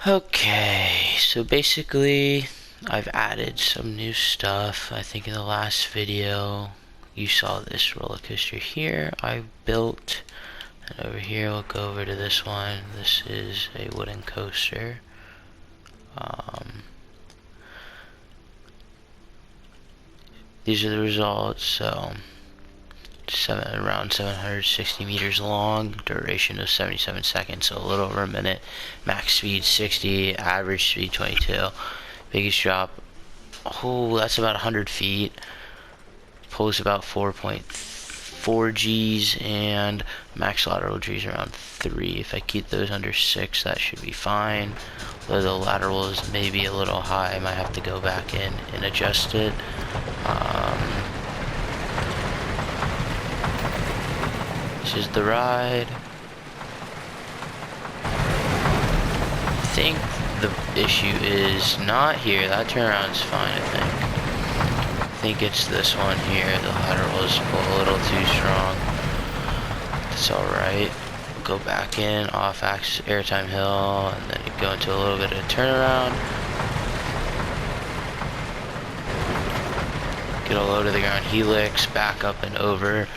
Okay, so basically I've added some new stuff. I think in the last video you saw this roller coaster here I built, and over here we'll go over to this one. This is a wooden coaster. These are the results. So around 760 meters long, duration of 77 seconds, so a little over a minute, max speed 60, average speed 22, biggest drop, oh, that's about 100 feet, pulls about 4.4 G's, and max lateral G's around 3. If I keep those under 6, that should be fine. Though the lateral is maybe a little high, I might have to go back in and adjust it. This is the ride. I think the issue is not here. That turnaround's fine, I think it's this one here. The lateral is a little too strong. It's alright. Go back in, off axis airtime hill, and then you go into a little bit of a turnaround. Get a low to the ground helix, back up and over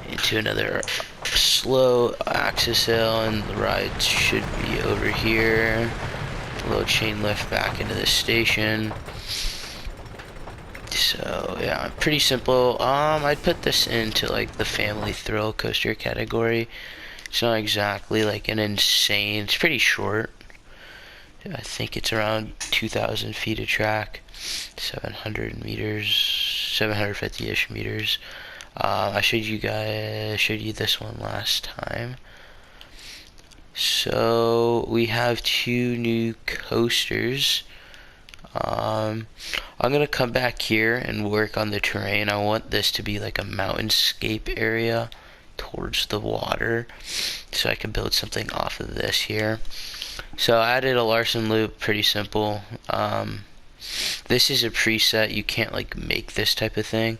into another slow axis hill, and the ride should be over here. Low chain lift back into the station. So yeah, pretty simple. I'd put this into like the family thrill coaster category. It's not exactly like an insane, it's pretty short. I think it's around 2,000 feet of track, 700 meters, 750-ish meters. I showed you this one last time. So we have 2 new coasters. I'm gonna come back here and work on the terrain. I want this to be like a mountainscape area towards the water, so I can build something off of this here. So I added a Larson loop, pretty simple. This is a preset, you can't like make this type of thing.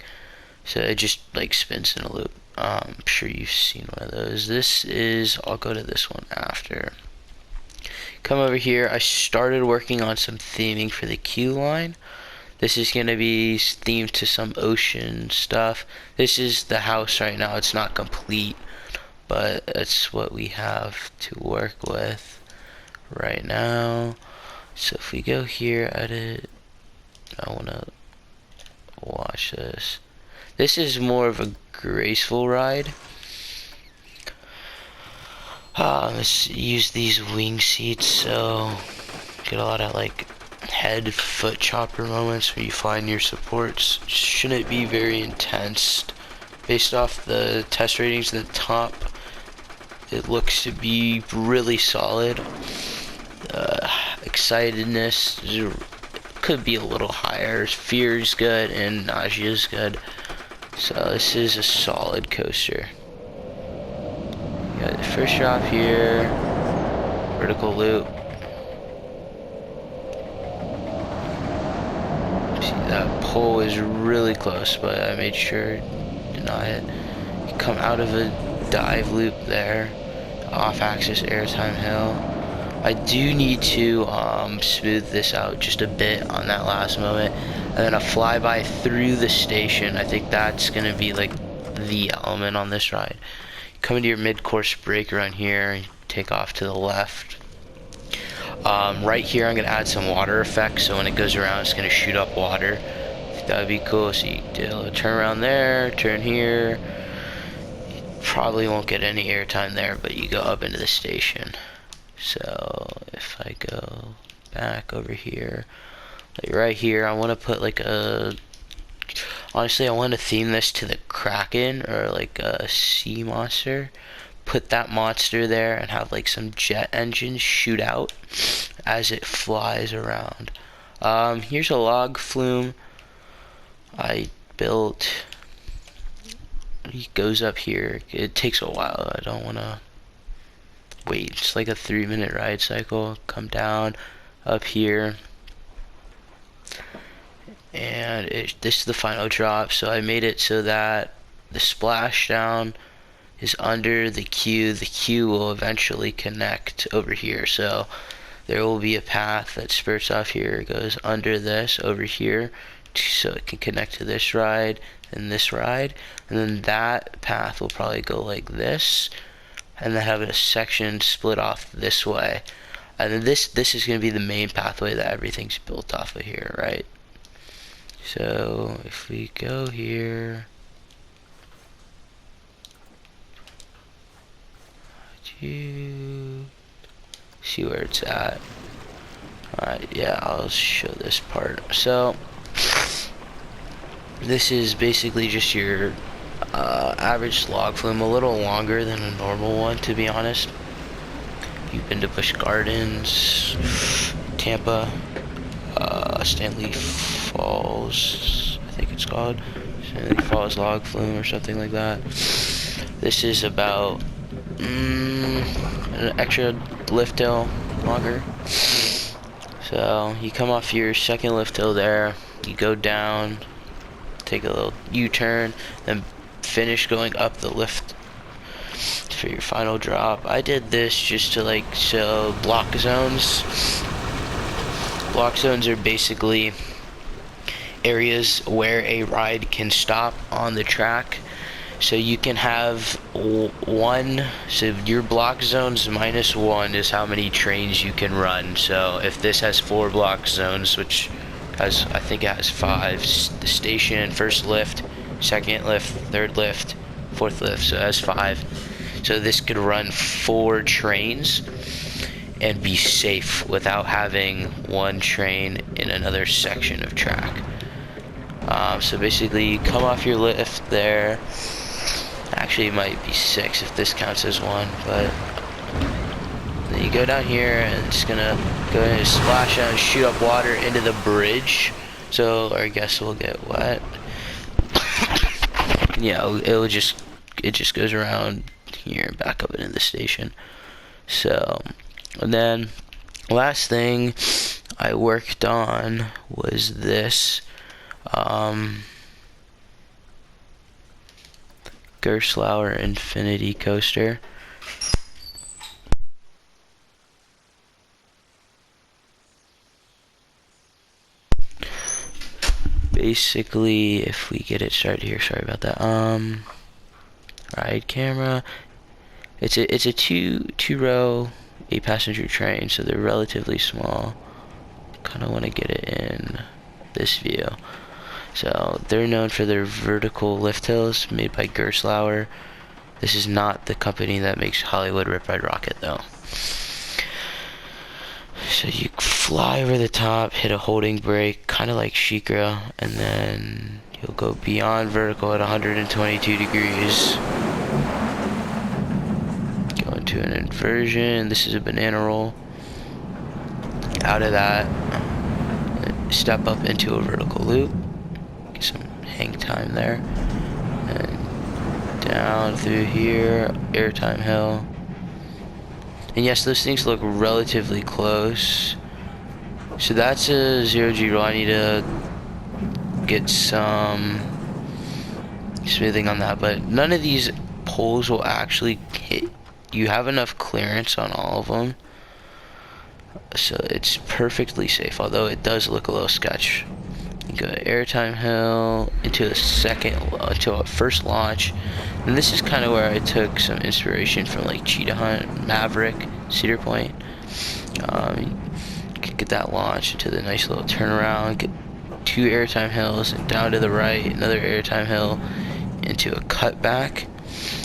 So it just like spins in a loop. I'm sure you've seen one of those. I'll go to this one after. Come over here, I started working on some theming for the queue line. This is going to be themed to some ocean stuff. This is the house right now, it's not complete, but that's what we have to work with right now. So if we go here, edit, I want to watch this. This is more of a graceful ride. Let's use these wing seats, so get a lot of like head foot chopper moments where you find your supports. Shouldn't be very intense. Based off the test ratings at the top, it looks to be really solid. Excitedness could be a little higher. Fear is good and nausea is good. So this is a solid coaster. You got the first drop here, vertical loop. See, that pole is really close, but I made sure to not hit. You come out of a dive loop there, off-axis airtime hill. I do need to smooth this out just a bit on that last moment. And then a flyby through the station. I think that's going to be like the element on this ride. Come into your mid-course break around here, take off to the left. Right here I'm going to add some water effects, so when it goes around it's going to shoot up water. I think that would be cool. So you do a turn around there, turn here. You probably won't get any airtime there, but you go up into the station. So if I go back over here, like right here, I want to put like honestly I want to theme this to the Kraken or like a sea monster. Put that monster there and have like some jet engines shoot out as it flies around. Here's a log flume I built. He goes up here. It takes a while. I don't want to wait. It's like a 3-minute ride cycle. Come down up here, and this is the final drop. So I made it so that the splashdown is under the queue. The queue will eventually connect over here. So there will be a path that spurts off here, goes under this, over here, so it can connect to this ride and this ride, and then that path will probably go like this, and then have a section split off this way. And then this is going to be the main pathway that everything's built off of here, right? So if we go here, see where it's at. Alright, yeah, I'll show this part. So this is basically just your average log flume, a little longer than a normal one, to be honest. You've been to Busch Gardens, Tampa, Stanley Falls, I think it's called Stanley Falls log flume or something like that. This is about an extra lift hill longer. So you come off your second lift hill there, you go down, take a little U-turn, then finish going up the lift for your final drop. I did this just to like show block zones. Block zones are basically areas where a ride can stop on the track. So you can have one, so your block zones -1 is how many trains you can run. So if this has 4 block zones, which has, I think it has 5, the station, first lift, second lift, third lift, fourth lift, so it has 5. So this could run 4 trains and be safe without having one train in another section of track. So basically you come off your lift there. Actually, it might be 6 if this counts as 1, but then you go down here and it's gonna go ahead and splash out and shoot up water into the bridge, so our guests will get wet. Yeah, it just goes around here and back up into the station. So, and then last thing I worked on was this Gerstlauer Infinity Coaster. Basically, if we get it started here, sorry about that. Ride camera. It's a two-row 8-passenger train, so they're relatively small. Kind of want to get it in this view. So they're known for their vertical lift hills made by Gerstlauer. This is not the company that makes Hollywood Rip Ride Rocket though. So you fly over the top, hit a holding brake, kind of like Sheikra, and then you'll go beyond vertical at 122 degrees. Go into an inversion. This is a banana roll. Out of that, step up into a vertical loop. Get some hang time there, and down through here, airtime hill. And yes, those things look relatively close. So that's a 0G roll. I need to get some smoothing on that, but none of these poles will actually hit. You have enough clearance on all of them, so it's perfectly safe, although it does look a little sketch. You go to airtime hill, into a first launch, and this is kind of where I took some inspiration from like Cheetah Hunt, Maverick, Cedar Point. You can get that launch into the nice little turnaround, get 2 airtime hills, and down to the right, another airtime hill, into a cutback.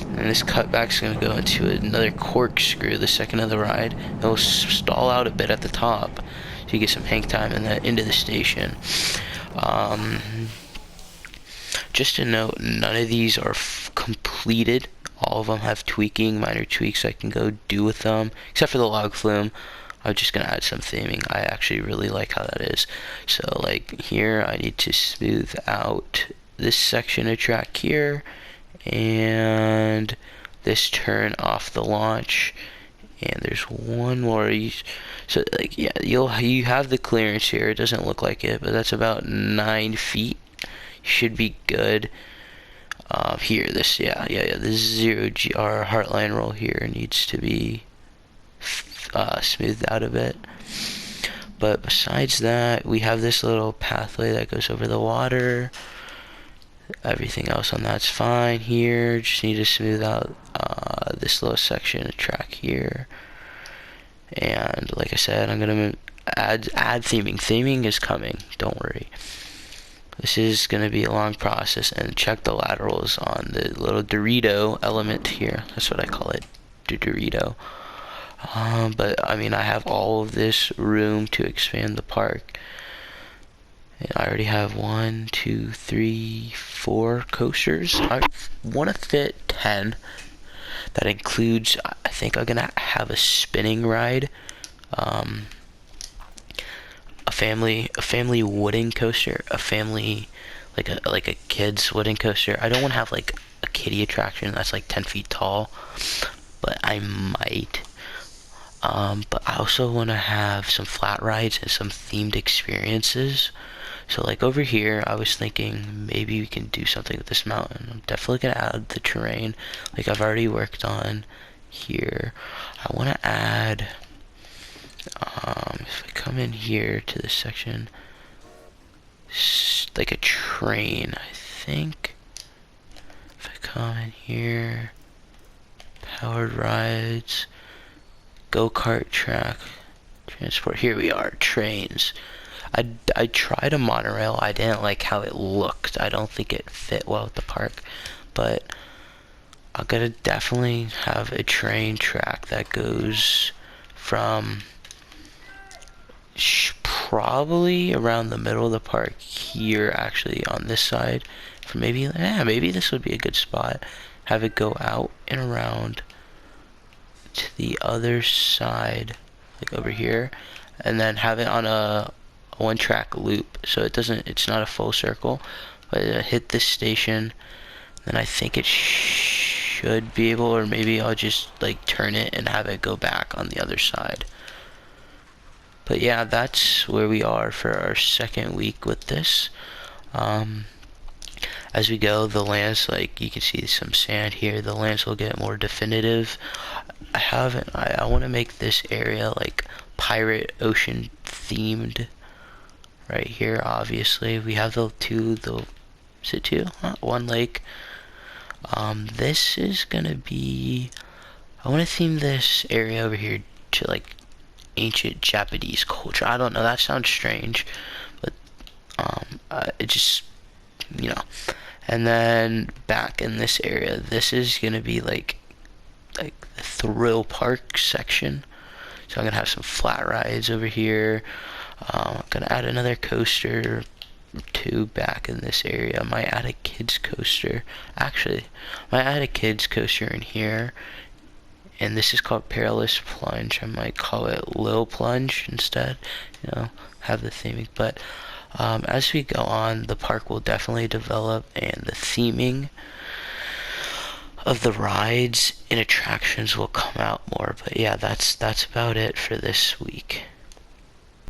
And this cutback is going to go into another corkscrew, the second of the ride. It'll stall out a bit at the top, so you get some hang time and then into the station. Just to note, none of these are completed. All of them have minor tweaks I can go do with them, except for the log flume. I'm just gonna add some theming. I actually really like how that is. So like here, I need to smooth out this section of track here, and this turn off the launch. And there's one more. So like, yeah, you have the clearance here. It doesn't look like it, but that's about 9 feet. Should be good. Here, this 0GR Heartline roll here needs to be smoothed out a bit. But besides that, we have this little pathway that goes over the water. Everything else on that's fine here. Just need to smooth out this little section of track here. And like I said, I'm gonna add theming. Theming is coming. Don't worry. This is gonna be a long process. And check the laterals on the little Dorito element here. That's what I call it, the Dorito. But I mean, I have all of this room to expand the park. And I already have 1, 2, 3, 4 coasters. I want to fit 10. That includes, I think I'm gonna have a spinning ride, a family wooden coaster, a family like a kid's wooden coaster. I don't want to have like a kiddie attraction that's like 10 feet tall, but I might. But I also want to have some flat rides and some themed experiences. So like over here, I was thinking maybe we can do something with this mountain. I'm definitely going to add the terrain like I've already worked on here. I want to add, if I come in here to this section, like a train, I think. If I come in here, powered rides, go-kart track, transport, here we are, trains. I tried a monorail. I didn't like how it looked. I don't think it fit well with the park, but I'm gonna definitely have a train track that goes from probably around the middle of the park here, actually on this side, for maybe this would be a good spot. Have it go out and around to the other side, like over here, and then have it on a one track loop, so it's not a full circle, but it hit this station, then I think it should be able, or maybe I'll just like turn it and have it go back on the other side. But yeah, that's where we are for our second week with this. As we go, the lands, like you can see some sand here, the lands will get more definitive. I want to make this area like pirate ocean themed. Right here, obviously, we have is it two? One lake. This is gonna be, I want to theme this area over here to like ancient Japanese culture. I don't know, that sounds strange, but it just, and then back in this area, this is gonna be like the thrill park section. So I'm gonna have some flat rides over here. I'm gonna add another coaster or two back in this area. I might add a kids coaster. Actually, I might add a kids coaster in here. And this is called Perilous Plunge. I might call it Lil Plunge instead. Have the theming. But as we go on, the park will definitely develop, and the theming of the rides and attractions will come out more. But yeah, that's about it for this week.